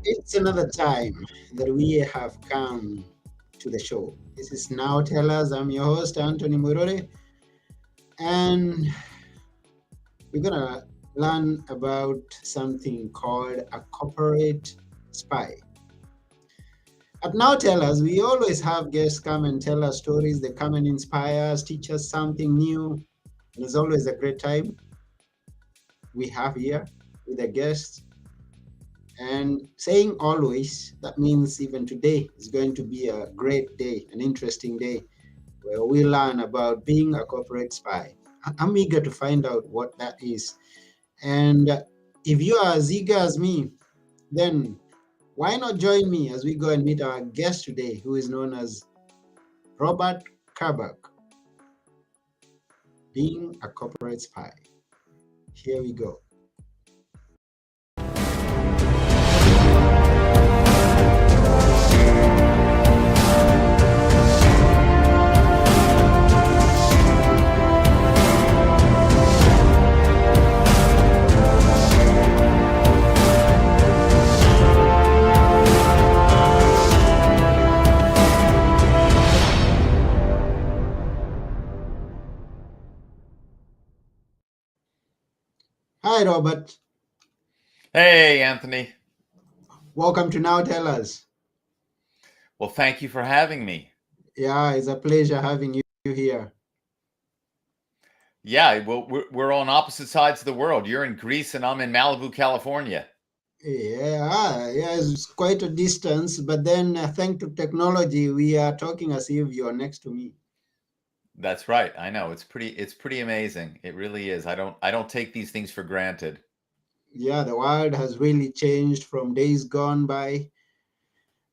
It's another time that we have come to the show. This is Now Tell Us. I'm your host, Anthony Murore, and we're going to learn about something called a corporate spy. At Now Tell Us, we always have guests come and tell us stories. They come and inspire us, teach us something new. And it's always a great time we have here with the guests. And saying always, that means even today is going to be a great day, an interesting day, where we learn about being a corporate spy. I'm eager to find out what that is. And if you are as eager as me, then why not join me as we go and meet our guest today, who is known as Robert Kerbeck, being a corporate spy. Here we go. Hi, Robert. Hey, Anthony. Welcome to Now Tell Us. Well, thank you for having me. Yeah, it's a pleasure having you here. Yeah, well, we're on opposite sides of the world. You're in Greece and I'm in Malibu, California. Yeah, it's quite a distance, but then thanks to technology, we are talking as if you are next to me. That's right. I know. It's pretty amazing. It really is. I don't take these things for granted. Yeah, the world has really changed from days gone by.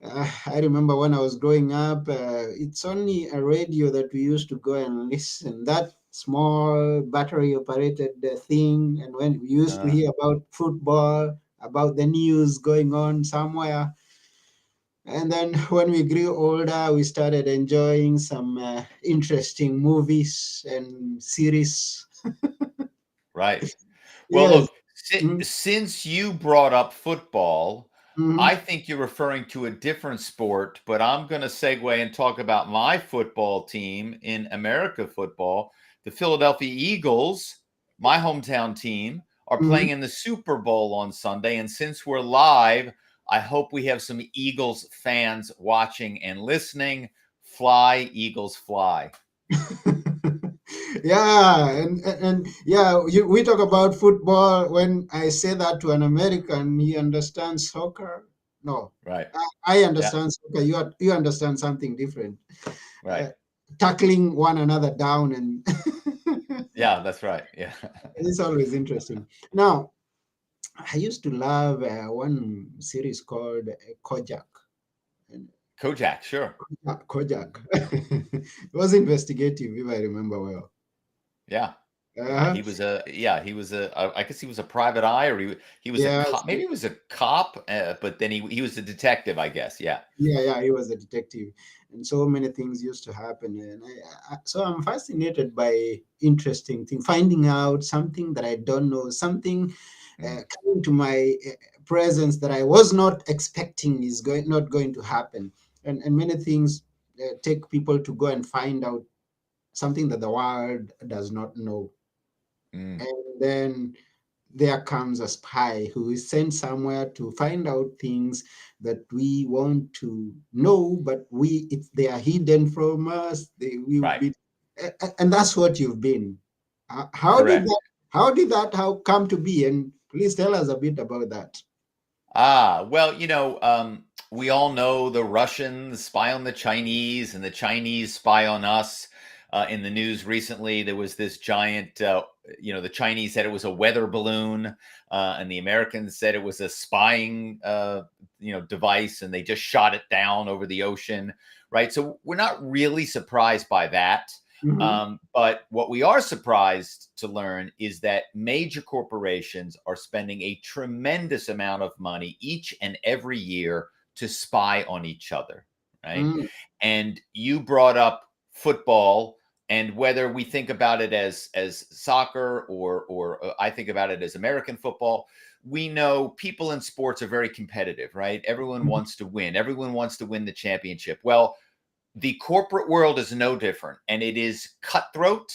I remember when I was growing up, it's only a radio that we used to go and listen. That small battery operated thing, and when we used to Uh, hear about football, about the news going on somewhere. And then when we grew older, we started enjoying some interesting movies and series. right. Well, Yes. look, Mm-hmm. since you brought up football, I Mm-hmm. think you're referring to a different sport, but I'm going to segue and talk about my football team in America football. The Philadelphia Eagles, my hometown team, are Mm-hmm. playing in the Super Bowl on Sunday. And since we're live, I hope we have some Eagles fans watching and listening. Fly, Eagles, fly. Yeah, and yeah, we talk about football. When I say that to an American, he understands soccer. No, Right. I Yeah. understand soccer. You understand something different. Right. Uh, Tackling one another down, and Yeah, that's right. Yeah. it's always interesting. Now, I used to love one series called Kojak. And Kojak, sure. Kojak. It was investigative, if I remember well. Yeah. Yeah, Uh, I guess he was a private eye, or he was a yeah, cop. Maybe he was a cop, but then he was a detective, I guess. Yeah. yeah, he was a detective, and so many things used to happen. And so I'm fascinated by interesting thing, finding out something that I don't know, something Mm. coming to my presence that I was not expecting is not going to happen, and many things take people to go and find out something that the world does not know. Mm. And then there comes a spy who is sent somewhere to find out things that we want to know, but they are hidden from us. Right. And that's what you've been. How did Correct. that? How come to be? And please tell us a bit about that. Well, we all know the Russians spy on the Chinese and the Chinese spy on us. In the news recently, there was this giant, the Chinese said it was a weather balloon, and the Americans said it was a spying, device, and they just shot it down over the ocean, right? So we're not really surprised by that. Hmm. But what we are surprised to learn is that major corporations are spending a tremendous amount of money each and every year to spy on each other, right? Mm, And you brought up football, and whether we think about it as soccer or I think about it as American football, we know people in sports are very competitive, right? Everyone Mhm. wants to win. Everyone wants to win the championship. Well, the corporate world is no different, and it is cutthroat,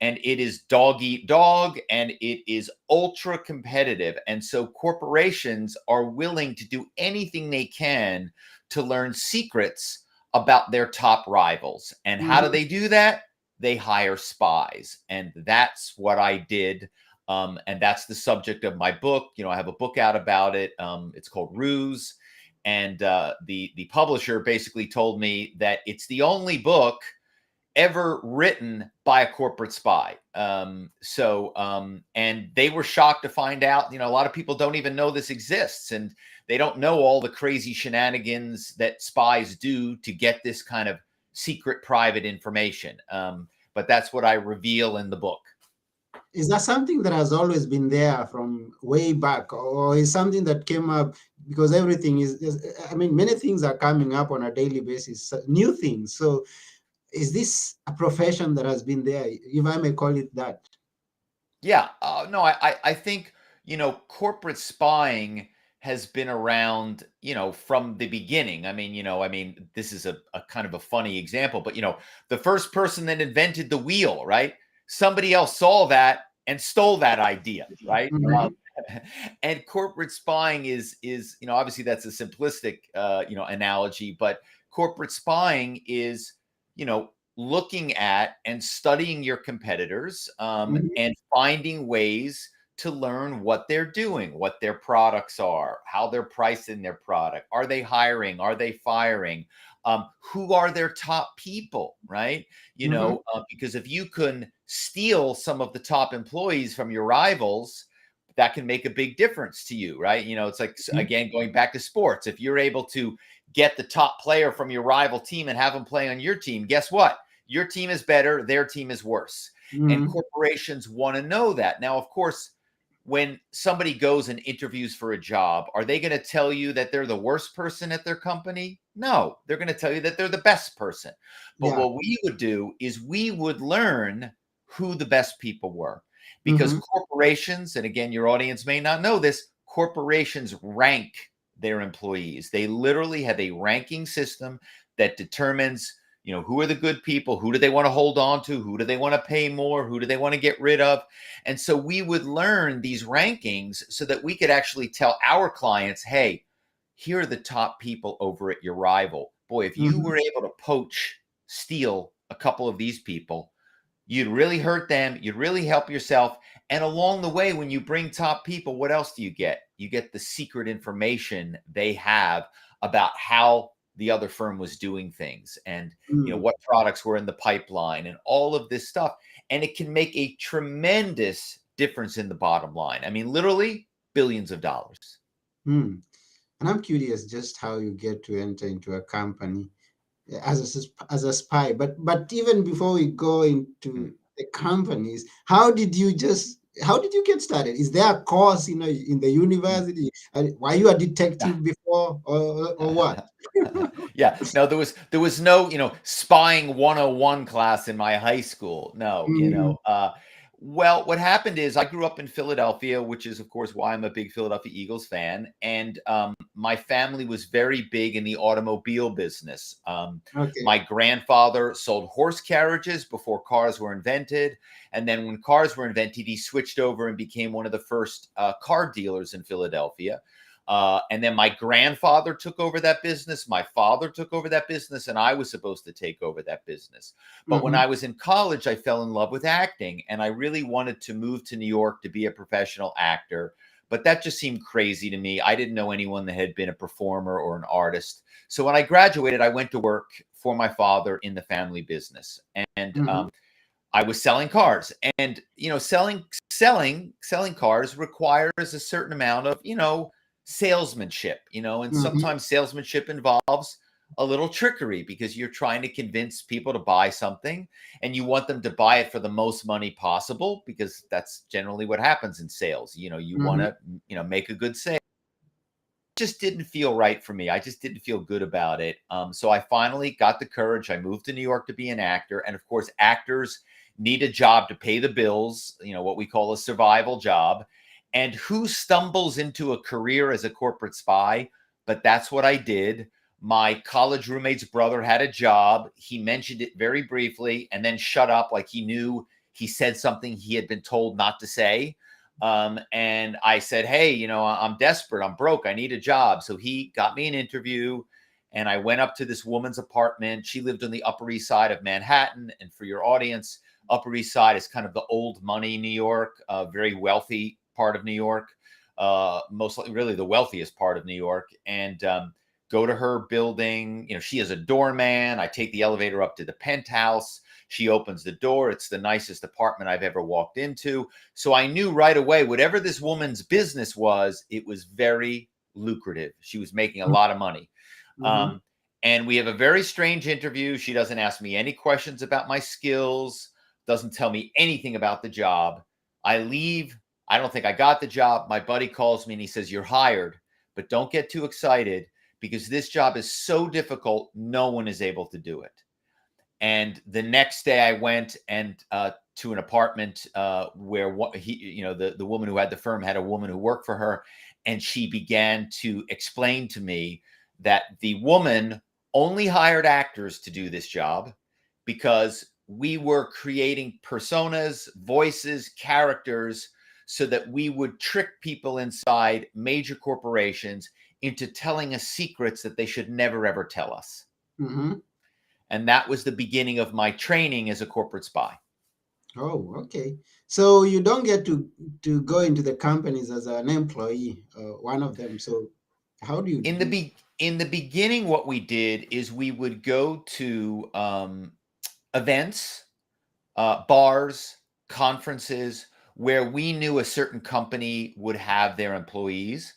and it is dog eat dog, and it is ultra competitive. And so corporations are willing to do anything they can to learn secrets about their top rivals. And how do Mhm. they do that? They hire spies. And that's what I did. And that's the subject of my book. I have a book out about it. It's called Ruse, and the publisher basically told me that it's the only book ever written by a corporate spy. And they were shocked to find out. A lot of people don't even know this exists, and they don't know all the crazy shenanigans that spies do to get this kind of secret, private information. But that's what I reveal in the book. Is that something that has always been there from way back, or is something that came up because everything I mean, many things are coming up on a daily basis, new things. So is this a profession that has been there, if I may call it that? Yeah, no, I think corporate spying has been around, from the beginning. I mean, this is a kind of a funny example, but the first person that invented the wheel, right? Somebody else saw that and stole that idea, right? Mhm. And corporate spying is obviously that's a simplistic analogy, but corporate spying is you know looking at and studying your competitors, Mhm. and finding ways to learn what they're doing, what their products are, how they're pricing their product. Are they hiring? Are they firing? Who are their top people, right? Mhm. Because if you can steal some of the top employees from your rivals, that can make a big difference to you, right? It's like, Mhm. again, going back to sports, if you're able to get the top player from your rival team and have them play on your team, guess what? Your team is better, their team is worse. And Mhm. corporations want to know that. Now, of course, when somebody goes and interviews for a job, are they going to tell you that they're the worst person at their company? No, they're going to tell you that they're the best person. But Yeah. what we would do is we would learn who the best people were, because Mhm. corporations, and again, your audience may not know this, corporations rank their employees. They literally have a ranking system that determines who are the good people, who do they want to hold on to, who do they want to pay more, who do they want to get rid of. And so we would learn these rankings so that we could actually tell our clients, hey, here are the top people over at your rival. Boy, if you Mhm. were able to steal a couple of these people, you'd really hurt them, you'd really help yourself. And along the way, when you bring top people, what else do you get? You get the secret information they have about how the other firm was doing things, and Mm. what products were in the pipeline, and all of this stuff. And it can make a tremendous difference in the bottom line. I mean, literally billions of dollars. Mm. And I'm curious just how you get to enter into a company as a spy. But even before we go Mm. into the companies, how did you get started? Is there a course, in the university? Were you a detective before, or what? Yeah, no, there was no spying 101 class in my high school. No, Mm. well, what happened is I grew up in Philadelphia, which is of course why I'm a big Philadelphia Eagles fan, and my family was very big in the automobile business. Okay. My grandfather sold horse carriages before cars were invented, and then when cars were invented, he switched over and became one of the first car dealers in Philadelphia. And then my grandfather took over that business. My father took over that business, and I was supposed to take over that business. But when Mm-hmm. I was in college, I fell in love with acting, and I really wanted to move to New York to be a professional actor. But that just seemed crazy to me. I didn't know anyone that had been a performer or an artist. So when I graduated, I went to work for my father in the family business, and Mm-hmm. I was selling cars. And selling cars requires a certain amount of salesmanship, and Mm-hmm. sometimes salesmanship involves a little trickery, because you're trying to convince people to buy something, and you want them to buy it for the most money possible, because that's generally what happens in sales. You want Mm-hmm. to make a good sale. Just didn't feel right for me. I just didn't feel good about it. So I finally got the courage. I moved to New York to be an actor. And of course, actors need a job to pay the bills, what we call a survival job. And who stumbles into a career as a corporate spy? But that's what I did. My college roommate's brother had a job. He mentioned it very briefly and then shut up, like he knew he said something he had been told not to say. And I said, hey, I'm desperate. I'm broke. I need a job. So he got me an interview, and I went up to this woman's apartment. She lived on the Upper East Side of Manhattan. And for your audience, Upper East Side is kind of the old money New York, very wealthy part of New York, mostly really the wealthiest part of New York. And go to her building. She is a doorman. I take the elevator up to the penthouse. She opens the door. It's the nicest apartment I've ever walked into. So I knew right away, whatever this woman's business was, it was very lucrative. She was making a lot of money. Mm-hmm. And we have a very strange interview. She doesn't ask me any questions about my skills, doesn't tell me anything about the job. I leave. I don't think I got the job. My buddy calls me and he says, you're hired, but don't get too excited because this job is so difficult, no one is able to do it. And the next day I went and to an apartment where the woman who had the firm had a woman who worked for her. And she began to explain to me that the woman only hired actors to do this job because we were creating personas, voices, characters, so that we would trick people inside major corporations into telling us secrets that they should never, ever tell us. Mm-hmm. And that was the beginning of my training as a corporate spy. Oh, okay. So you don't get to go into the companies as an employee, one of them. So how do you In do? the beginning, what we did is we would go to events, bars, conferences where we knew a certain company would have their employees.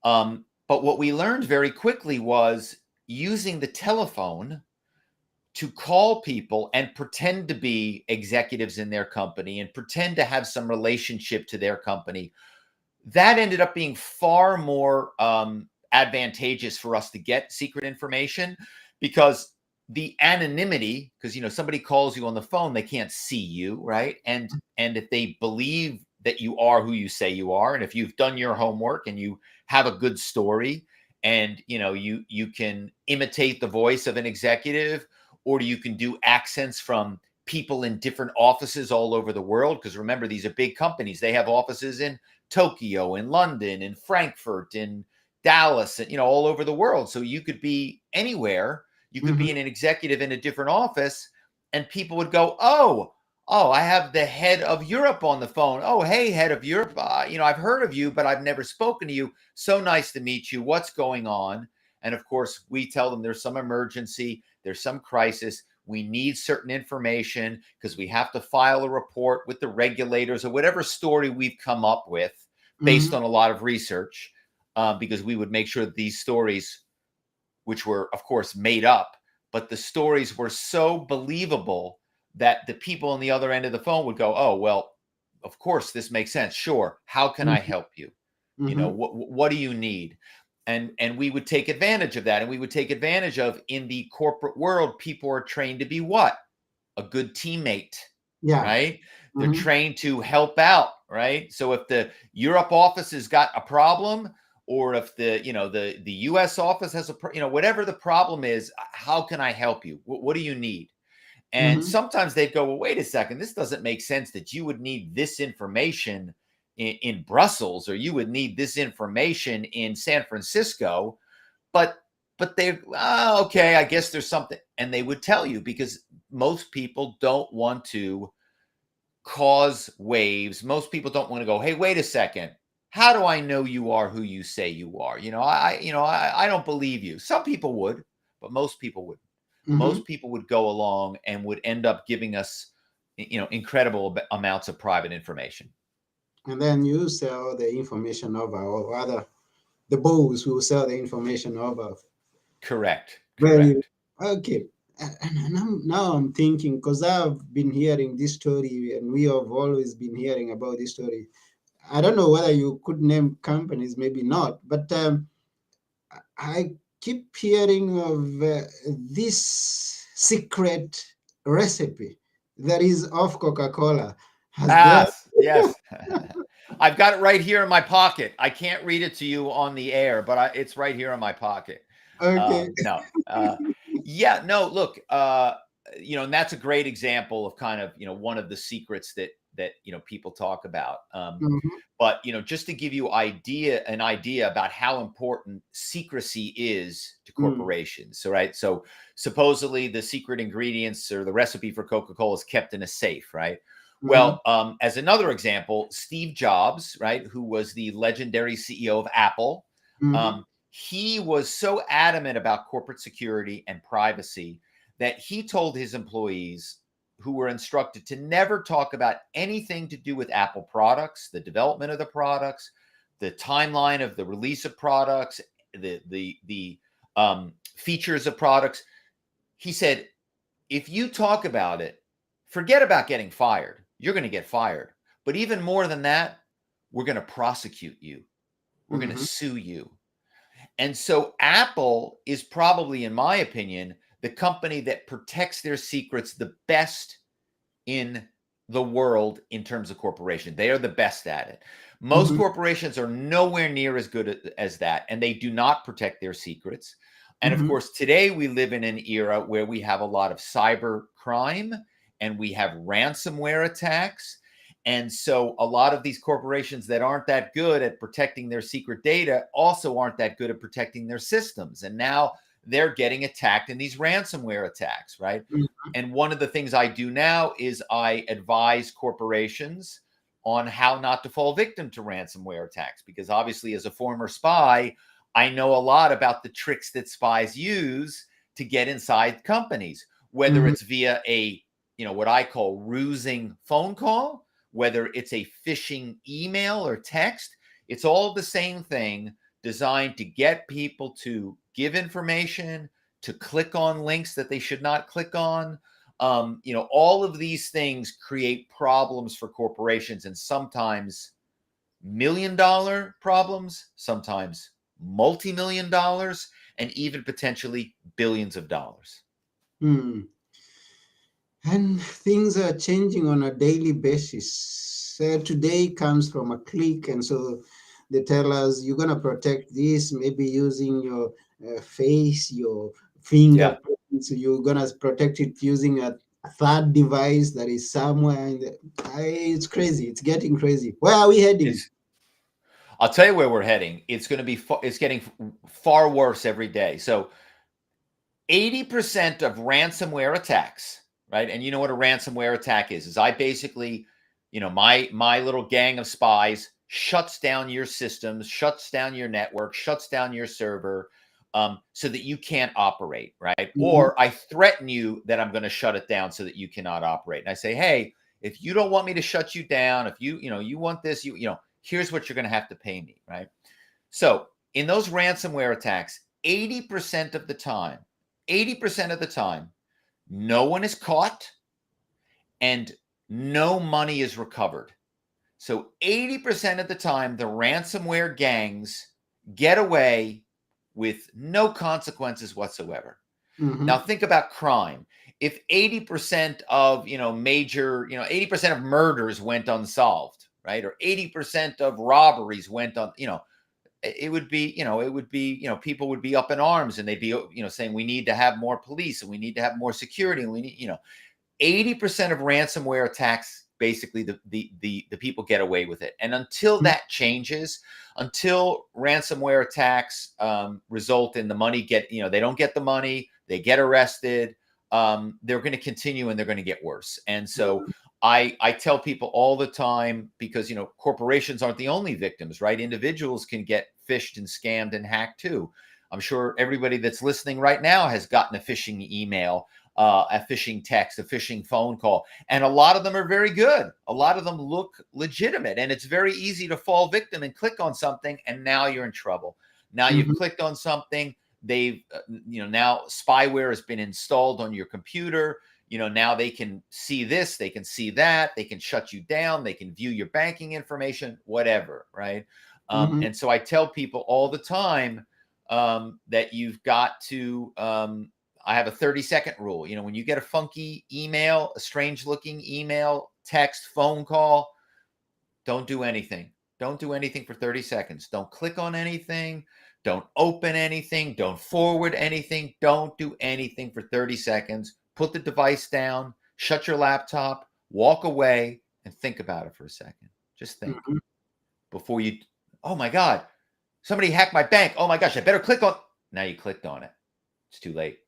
But what we learned very quickly was using the telephone to call people and pretend to be executives in their company and pretend to have some relationship to their company. That ended up being far more advantageous for us to get secret information because the anonymity, because somebody calls you on the phone, they can't see you, right? And if they believe that you are who you say you are, and if you've done your homework and you have a good story, and you can imitate the voice of an executive, or you can do accents from people in different offices all over the world, because remember, these are big companies. They have offices in Tokyo, in London, in Frankfurt, in Dallas, and all over the world. So you could be anywhere. You could Mm-hmm. be an executive in a different office, and people would go, "Oh, I have the head of Europe on the phone. Oh, hey, head of Europe. I've heard of you, but I've never spoken to you. So nice to meet you. What's going on?" And of course, we tell them there's some emergency, there's some crisis. We need certain information because we have to file a report with the regulators or whatever story we've come up with based Mm-hmm. on a lot of research, because we would make sure that these stories, which were, of course, made up, but the stories were so believable that the people on the other end of the phone would go, oh, well, of course, this makes sense. Sure. How can I help you? Mm-hmm. What do you need? And we would take advantage of that. And we would take advantage of, in the corporate world, people are trained to be what? A good teammate, Yeah. right? They're Mm-hmm. trained to help out, right? So if the Europe office has got a problem, or if the US office has whatever the problem is, how can I help you? What do you need? And Mm-hmm. sometimes they'd go, well, wait a second, this doesn't make sense that you would need this information in Brussels, or you would need this information in San Francisco. But they, okay, I guess there's something. And they would tell you, because most people don't want to cause waves. Most people don't want to go, hey, wait a second. How do I know you are who you say you are? I don't believe you. Some people would, but most people wouldn't. Mm-hmm. Most people would go along and would end up giving us, incredible amounts of private information. And then you sell the information over, or rather, the bulls will sell the information over. Correct. Very Correct. okay. And now I'm thinking, because I've been hearing this story, and we have always been hearing about this story. I don't know whether you could name companies, maybe not, but I keep hearing of this secret recipe that is of Coca-Cola. Has there? Ah, yes. I've got it right here in my pocket. I can't read it to you on the air, but it's right here in my pocket. Okay. No, yeah, no. Look, and that's a great example of kind of one of the secrets that people talk about. Mhm, But just to give you an idea about how important secrecy is to mm, corporations. So right, so supposedly the secret ingredients or the recipe for Coca-Cola is kept in a safe, right? mhm, Well, as another example, Steve Jobs, right, who was the legendary CEO of Apple, mhm, um, he was so adamant about corporate security and privacy that he told his employees who were instructed to never talk about anything to do with Apple products, the development of the products, the timeline of the release of products, the features of products. He said, if you talk about it, forget about getting fired. You're going to get fired. But even more than that, we're going to prosecute you. We're going to mhm, sue you. And so Apple is probably, in my opinion, the company that protects their secrets the best in the world in terms of corporation. They are the best at it. Most mhm, corporations are nowhere near as good as that, and they do not protect their secrets. And of mhm, course, today we live in an era where we have a lot of cyber crime and we have ransomware attacks. And so a lot of these corporations that aren't that good at protecting their secret data also aren't that good at protecting their systems. And now they're getting attacked in these ransomware attacks, right? mhm, And one of the things I do now is I advise corporations on how not to fall victim to ransomware attacks. Because obviously, as a former spy, I know a lot about the tricks that spies use to get inside companies, whether mhm, it's via what I call rusing phone call, whether it's a phishing email or text. It's all the same thing designed to get people to give information, to click on links that they should not click on. All of these things create problems for corporations, and sometimes $1 million problems, sometimes multi-million dollars, and even potentially billions of dollars. mm. And things are changing on a daily basis. Today comes from a click, and so they tell us you're going to protect this, maybe using your face, your Yeah. fingerprints. You're going to protect it using a third device that is somewhere in the. It's crazy. It's getting crazy. Where are we heading? It's I'll tell you where we're heading. It's going to be it's getting far worse every day. So 80% of ransomware attacks, right? And you know what a ransomware attack is I basically, my little gang of spies shuts down your systems, shuts down your network, shuts down your server, so that you can't operate, right? Mhm, Or I threaten you that I'm going to shut it down so that you cannot operate. And I say, hey, if you don't want me to shut you down, if you want this, here's what you're going to have to pay me, right? So in those ransomware attacks, 80% of the time, 80% of the time, no one is caught and no money is recovered. So 80% of the time, the ransomware gangs get away with no consequences whatsoever. Now mhm, think about crime. If 80% of, major, 80% of murders went unsolved, right? Or 80% of robberies went on, it would be, people would be up in arms and they'd be, saying we need to have more police and we need to have more security and we need, 80% of ransomware attacks, basically the people get away with it. And until mhm, that changes, until ransomware attacks result in the money they don't get the money, they get arrested, they're going to continue and they're going to get worse. And so I tell people all the time, because corporations aren't the only victims, right? Individuals can get phished and scammed and hacked too. I'm sure everybody that's listening right now has gotten a phishing email, a phishing text, a phishing phone call. And a lot of them are very good. A lot of them look legitimate. And it's very easy to fall victim and click on something. And now you're in trouble. Now you've mhm, clicked on something. They've, now spyware has been installed on your computer. Now they can see this, they can see that, they can shut you down, they can view your banking information, whatever. Right. mhm, And so I tell people all the time that you've got to, I have a 30-second rule. When you get a funky email, a strange looking email, text, phone call, don't do anything. Don't do anything for 30 seconds. Don't click on anything. Don't open anything. Don't forward anything. Don't do anything for 30 seconds. Put the device down, shut your laptop, walk away, and think about it for a second. Just think Mhm. before you, oh my God, somebody hacked my bank. Oh my gosh, I better click on. Now you clicked on it. It's too late.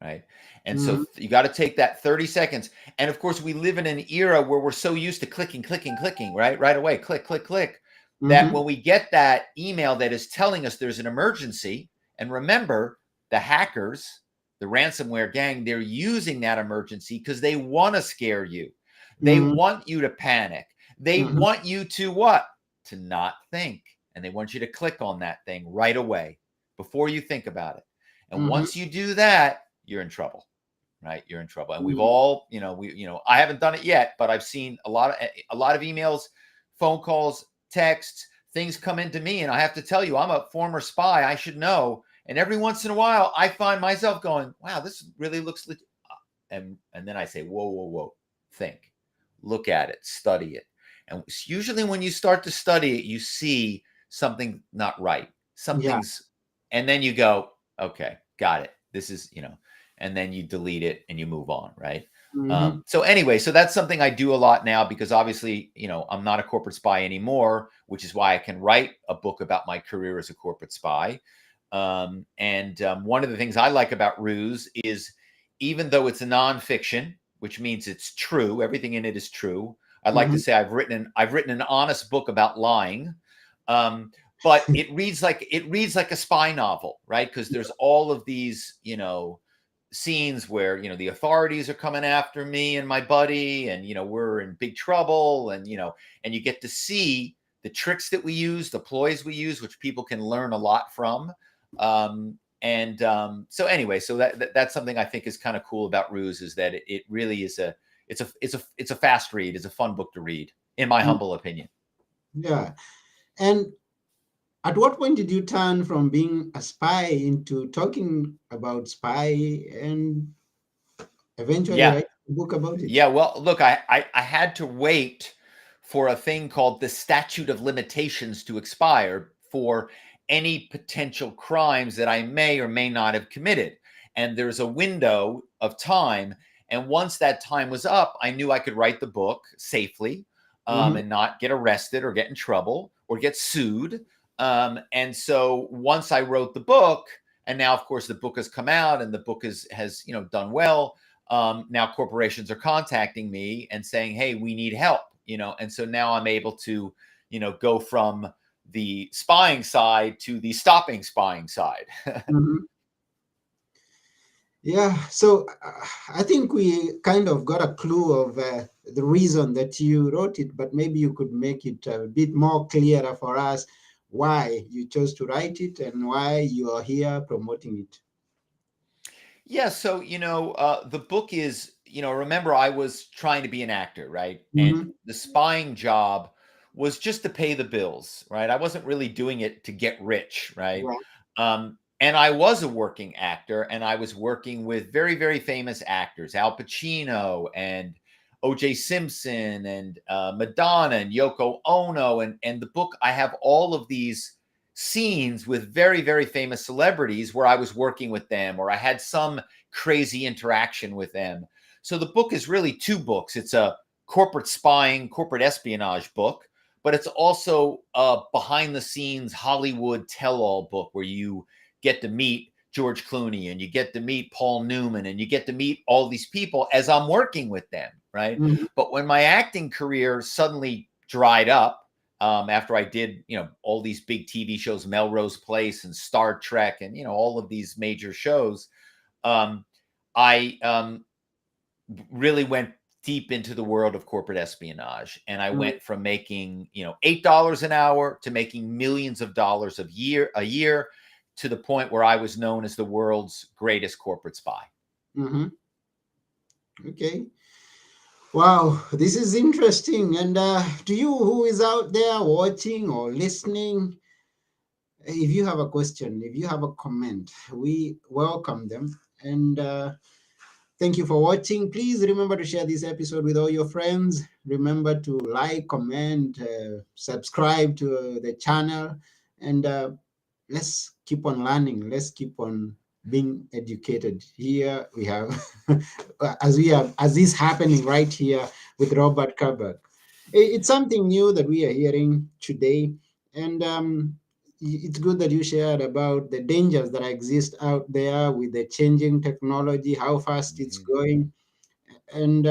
Right. And so Mhm. you got to take that 30 seconds. And of course, we live in an era where we're so used to clicking, clicking, clicking, right? Right away, click, click, click, that Mhm. when we get that email that is telling us there's an emergency, and remember, the hackers, the ransomware gang, they're using that emergency because they want to scare you. They Mhm. want you to panic. They Mhm. want you to what? To not think. And they want you to click on that thing right away before you think about it. And Mhm. once you do that, you're in trouble, right? You're in trouble. And we've Mhm. all, I haven't done it yet, but I've seen a lot of emails, phone calls, texts, things come into me, and I have to tell you, I'm a former spy. I should know. And every once in a while, I find myself going, "Wow, this really looks legit." And then I say, "Whoa, whoa, whoa! Think, look at it, study it." And usually, when you start to study it, you see something not right. Yeah. Something's, and then you go, "Okay, got it. This is, and then you delete it and you move on, right? Mhm. So anyway, so that's something I do a lot now because obviously, I'm not a corporate spy anymore, which is why I can write a book about my career as a corporate spy. And one of the things I like about Ruse is even though it's a nonfiction, which means it's true, everything in it is true. I'd like to Mhm. say I've written an honest book about lying. Um, but it reads like a spy novel, right? Because there's all of these, scenes where the authorities are coming after me and my buddy, and we're in big trouble, and you get to see the tricks that we use, the ploys we use, which people can learn a lot from. So anyway, so that's something I think is kind of cool about Ruse, is that it really is it's a fast read, it's a fun book to read, in my Mm. humble opinion. Yeah. And at what point did you turn from being a spy into talking about spy and eventually Yeah. write a book about it? Yeah, well, look, I had to wait for a thing called the statute of limitations to expire for any potential crimes that I may or may not have committed. And there's a window of time. And once that time was up, I knew I could write the book safely, Mhm. and not get arrested or get in trouble or get sued. And so once I wrote the book, and now, of course, the book has come out and the book has done well. Now corporations are contacting me and saying, "Hey, we need help," and so now I'm able to, go from the spying side to the stopping spying side. Mhm. Yeah, so I think we kind of got a clue of the reason that you wrote it, but maybe you could make it a bit more clearer for us why you chose to write it and why you are here promoting it. Yeah, so the book is, remember I was trying to be an actor, right? And Hmm. the spying job was just to pay the bills, right? I wasn't really doing it to get rich, right? Right. And I was a working actor, and I was working with very, very famous actors, Al Pacino and O.J. Simpson and Madonna and Yoko Ono, and the book I have all of these scenes with very, very famous celebrities where I was working with them or I had some crazy interaction with them. So the book is really two books. It's a corporate spying, corporate espionage book, but it's also a behind the scenes Hollywood tell all book where you get to meet George Clooney and you get to meet Paul Newman and you get to meet all these people as I'm working with them, right? Hmm. But when my acting career suddenly dried up, after I did, all these big TV shows, Melrose Place and Star Trek, and all of these major shows, um, I really went deep into the world of corporate espionage, and I Hmm. went from making $8 an hour to making millions of dollars a year, to the point where I was known as the world's greatest corporate spy. Hmm. Okay. Wow, this is interesting. And to you who is out there watching or listening, if you have a question, if you have a comment, we welcome them. And Thank you for watching. Please remember to share this episode with all your friends. Remember to like, comment, subscribe to the channel, and let's keep on learning. Let's keep on being educated. Here we have, as is happening right here with Robert Kerbeck. It's something new that we are hearing today, and it's good that you shared about the dangers that exist out there with the changing technology, how fast it's Mhm. going, and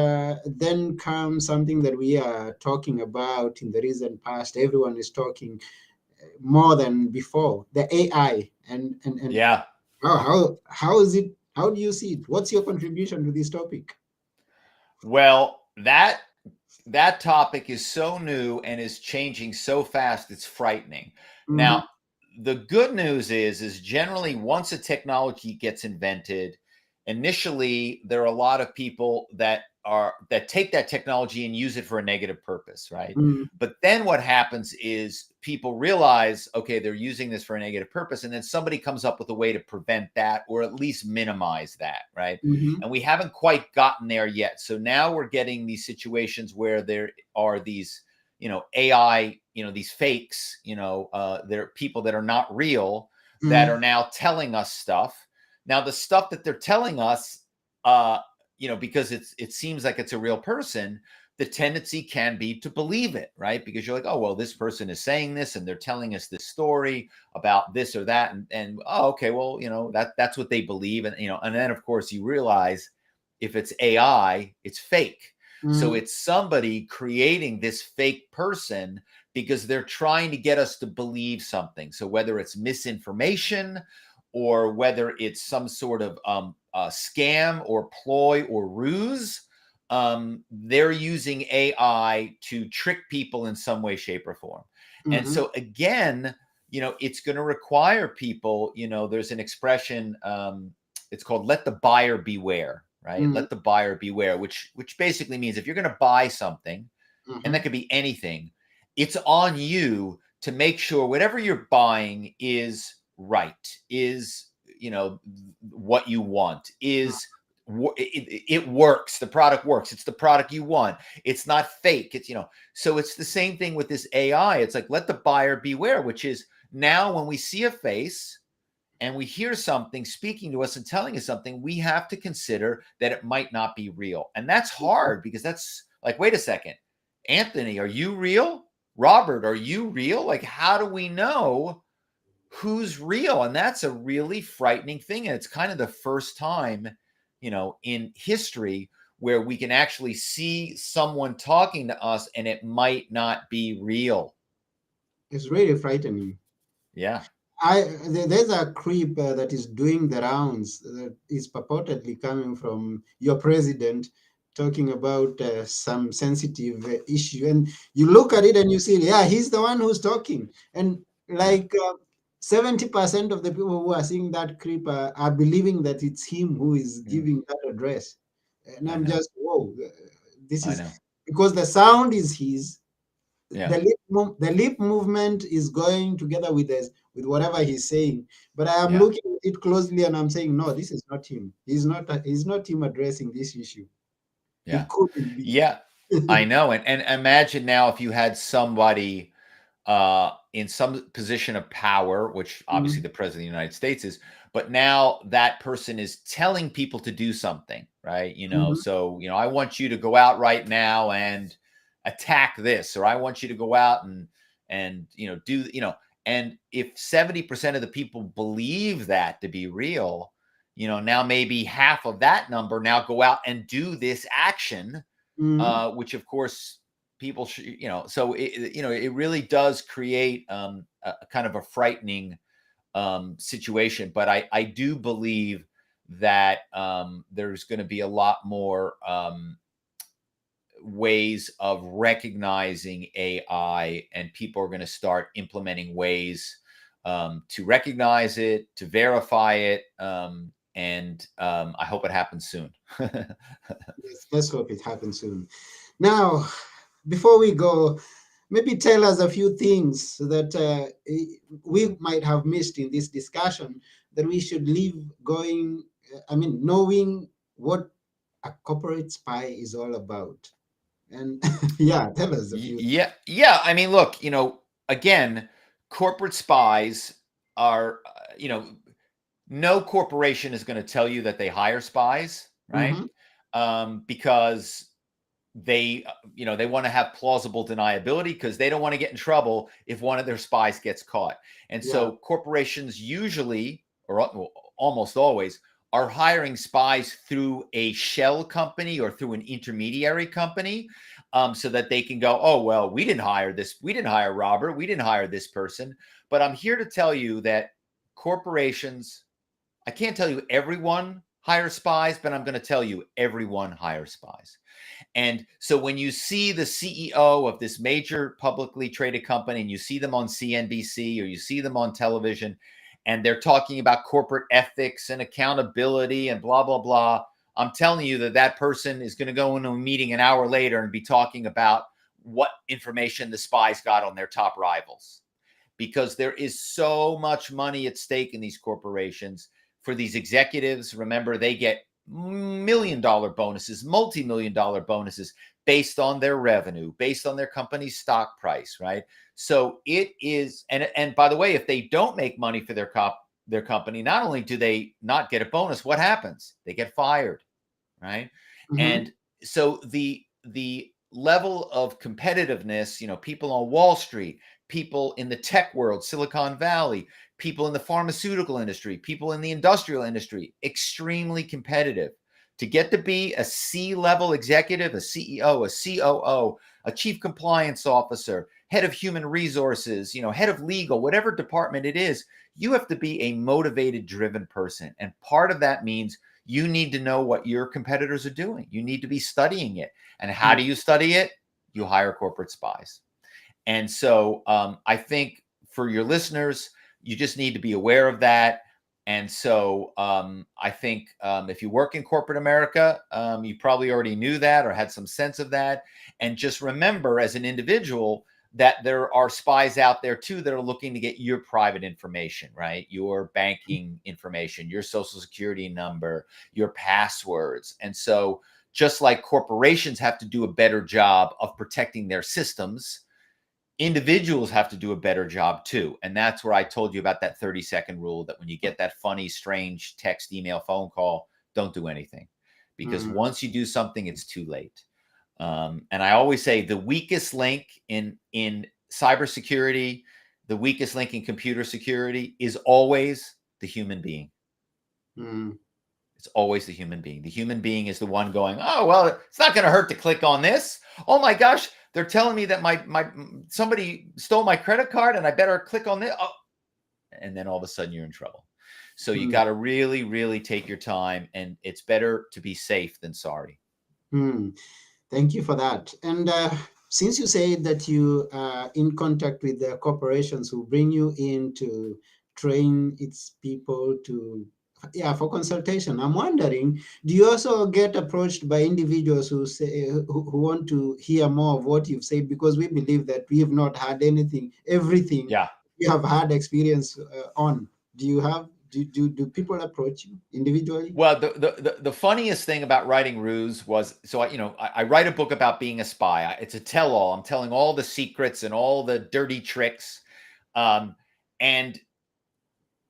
then comes something that we are talking about in the recent past. Everyone is talking more than before, the AI, and Yeah. how is it? How do you see it? What's your contribution to this topic? Well, that topic is so new and is changing so fast, it's frightening. Mm-hmm, Now, the good news is generally once a technology gets invented, initially there are a lot of people that take that technology and use it for a negative purpose, right? mm-hmm, But then what happens is people realize, okay, they're using this for a negative purpose, and then somebody comes up with a way to prevent that or at least minimize that, right? mm-hmm, And we haven't quite gotten there yet. So now we're getting these situations where there are these, AI, these fakes, there are people that are not real that are now telling us stuff. Now, the stuff that they're telling us, uh, because it seems like it's a real person, the tendency can be to believe it, right? Because you're like, oh, well, this person is saying this and they're telling us this story about this or that. And oh, okay, well, that's what they believe. And then of course you realize if it's AI, it's fake. So mm-hmm, it's somebody creating this fake person because they're trying to get us to believe something. So whether it's misinformation or whether it's some sort of scam or ploy or ruse, they're using AI to trick people in some way, shape, or form. And mm-hmm, so again, it's going to require people. There's an expression. It's called "let the buyer beware." Right? mm-hmm, Let the buyer beware, which basically means if you're going to buy something, and mm-hmm, that could be anything, it's on you to make sure whatever you're buying is right, is what you want, is it works, the product works, it's the product you want, it's not fake, so it's the same thing with this AI. It's like let the buyer beware, which is now when we see a face and we hear something speaking to us and telling us something, we have to consider that it might not be real. And that's hard because that's like, wait a second, Anthony, are you real? Robert, are you real? Like, how do we know who's real? And that's a really frightening thing. And it's kind of the first time, in history where we can actually see someone talking to us and it might not be real. it's really frightening. Yeah. There's a creep that is doing the rounds that is purportedly coming from your president, talking about some sensitive issue, and you look at it and you see, yeah, he's the one who's talking, and Yeah. like 70% of the people who are seeing that creep are believing that it's him who is Mm, giving that address, and I I'm know. just whoa, this I is know. because the sound is his, Yeah. the lip movement is going together with this with whatever he's saying, but I am Yeah. looking at it closely and I'm saying no, this is not him. He's not him addressing this issue. Yeah. It couldn't be. Yeah. I know. And imagine now if you had somebody in some position of power, which obviously Mhm, the president of the United States is, but now that person is telling people to do something, right? mhm, So, I want you to go out right now and attack this, or I want you to go out and do, and if 70% of the people believe that to be real, now maybe half of that number now go out and do this action, mhm. which of course people should, so it really does create a kind of a frightening situation. But I do believe that there's going to be a lot more ways of recognizing AI, and people are going to start implementing ways to recognize it, to verify it, and I hope it happens soon. Yes, let's hope it happens soon. Now, before we go, maybe tell us a few things that we might have missed in this discussion that we should leave going. I mean, knowing what a corporate spy is all about. And yeah, tell us a few. Yeah, yeah. I mean, look, again, corporate spies are, no corporation is going to tell you that they hire spies, right? Mm-hmm. Because they want to have plausible deniability because they don't want to get in trouble if one of their spies gets caught. And Yeah. so corporations usually, or almost always, are hiring spies through a shell company or through an intermediary company, so that they can go, oh, well, we didn't hire this. We didn't hire Robert. We didn't hire this person. But I'm here to tell you that corporations, I can't tell you everyone hires spies, but I'm going to tell you everyone hires spies. And so when you see the CEO of this major publicly traded company and you see them on CNBC or you see them on television and they're talking about corporate ethics and accountability and blah, blah, blah, I'm telling you that that person is going to go into a meeting an hour later and be talking about what information the spies got on their top rivals, because there is so much money at stake in these corporations. For these executives, remember, they get $1 million bonuses, multi-million-dollar bonuses based on their revenue, based on their company's stock price, right? So it is, and by the way, if they don't make money for their company, not only do they not get a bonus, what happens? They get fired, right? Mm-hmm. And so the level of competitiveness, people on Wall Street, people in the tech world, Silicon Valley, people in the pharmaceutical industry, people in the industrial industry, extremely competitive. To get to be a C-level executive, a CEO, a COO, a chief compliance officer, head of human resources, head of legal, whatever department it is, you have to be a motivated, driven person. And part of that means you need to know what your competitors are doing. You need to be studying it. And how do you study it? You hire corporate spies. And so I think for your listeners, you just need to be aware of that. And so I think if you work in corporate America, you probably already knew that or had some sense of that. And just remember as an individual that there are spies out there too that are looking to get your private information, right? Your banking information, your social security number, your passwords. And so just like corporations have to do a better job of protecting their systems, individuals have to do a better job too. And that's where I told you about that 30-second rule, that when you get that funny, strange text, email, phone call, don't do anything. Because Mm-hmm. once you do something, it's too late. And I always say the weakest link in cybersecurity, the weakest link in computer security is always the human being. Mm-hmm. It's always the human being. The human being is the one going, oh, well, it's not going to hurt to click on this. Oh my gosh, they're telling me that my somebody stole my credit card and I better click on this. Oh. And then all of a sudden you're in trouble. So you got to really, really take your time, and it's better to be safe than sorry. Mm-hmm. Thank you for that. And since you say that you are in contact with the corporations who bring you in to train its people to, yeah, for consultation, I'm wondering, do you also get approached by individuals who say who want to hear more of what you've said? Because we believe that we have not had everything Yeah. you have had experience on. Do you have? Do people approach you individually? Well, the funniest thing about writing Ruse was, so I write a book about being a spy. It's a tell-all. I'm telling all the secrets and all the dirty tricks. And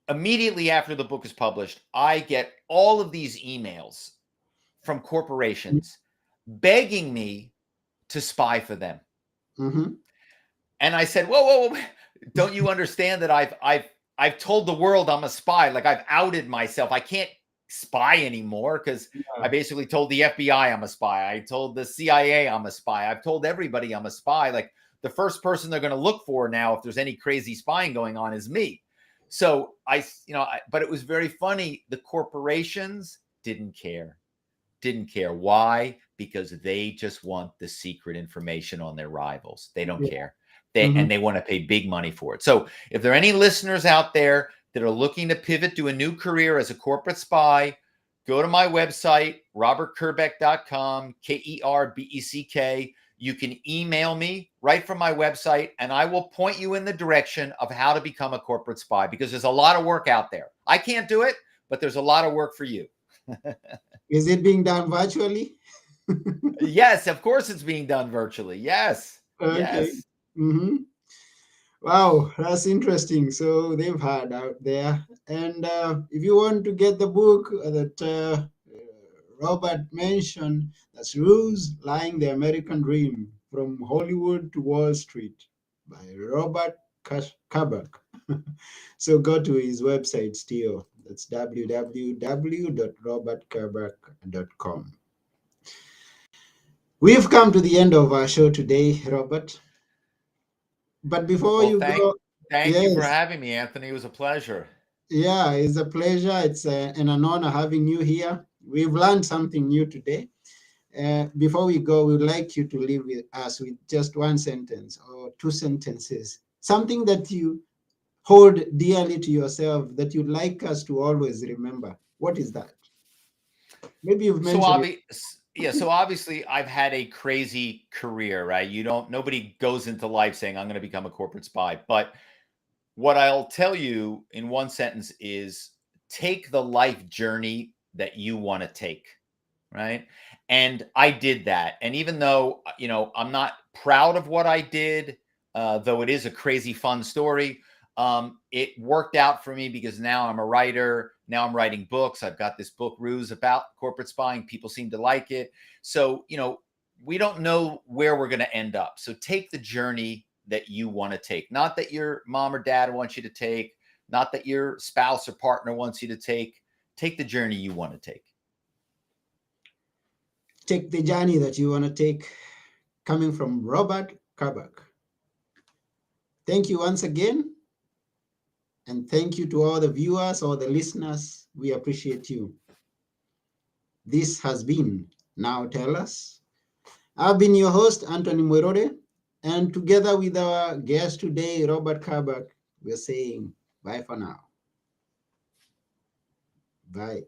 immediately after the book is published, I get all of these emails from corporations begging me to spy for them. Mm-hmm. And I said, whoa, whoa, whoa. Don't you understand that I've told the world I'm a spy? Like, I've outed myself. I can't spy anymore because I basically told the FBI I'm a spy. I told the CIA I'm a spy. I've told everybody I'm a spy. Like, the first person they're going to look for now, if there's any crazy spying going on, is me. So but it was very funny. The corporations didn't care. Why? Because they just want the secret information on their rivals. They don't care. Mm-hmm. They want to pay big money for it. So if there are any listeners out there that are looking to pivot to a new career as a corporate spy, go to my website, robertkerbeck.com, Kerbeck. You can email me right from my website, and I will point you in the direction of how to become a corporate spy, because there's a lot of work out there. I can't do it, but there's a lot of work for you. Is it being done virtually? Yes, of course it's being done virtually. Yes. Okay. Yes. Hmm. Wow, that's interesting. So they've had out there. And if you want to get the book that Robert mentioned, that's Rules Lying the American Dream From Hollywood to Wall Street by Robert Kerbeck. So go to his website still. That's www.robertkerbeck.com. We've come to the end of our show today, Robert. But before Well, you go, thank you for yes, having me, Anthony. It was a pleasure. yeah, it's a pleasure. It's an honor having you here. We've learned something new today. Before we go, we'd like you to leave with us with just one sentence or two sentences, something that you hold dearly to yourself that you'd like us to always remember. What is that? Maybe you've So mentioned it. yeah, so obviously I've had a crazy career, right? Nobody goes into life saying I'm going to become a corporate spy, but what I'll tell you in one sentence is take the life journey that you want to take, right? And I did that. And even though, I'm not proud of what I did, though it is a crazy fun story, it worked out for me because now I'm a writer. Now I'm writing books. I've got this book, Ruse, about corporate spying. People seem to like it. So, we don't know where we're going to end up. So take the journey that you want to take, not that your mom or dad wants you to take, not that your spouse or partner wants you to take. Take the journey you want to take. Take the journey that you want to take, coming from Robert Kerbeck. Thank you once again. And thank you to all the viewers, all the listeners. We appreciate you. This has been Now Tell Us. I've been your host, Anthony Mwerore, and together with our guest today, Robert Kerbeck, we're saying bye for now. Bye.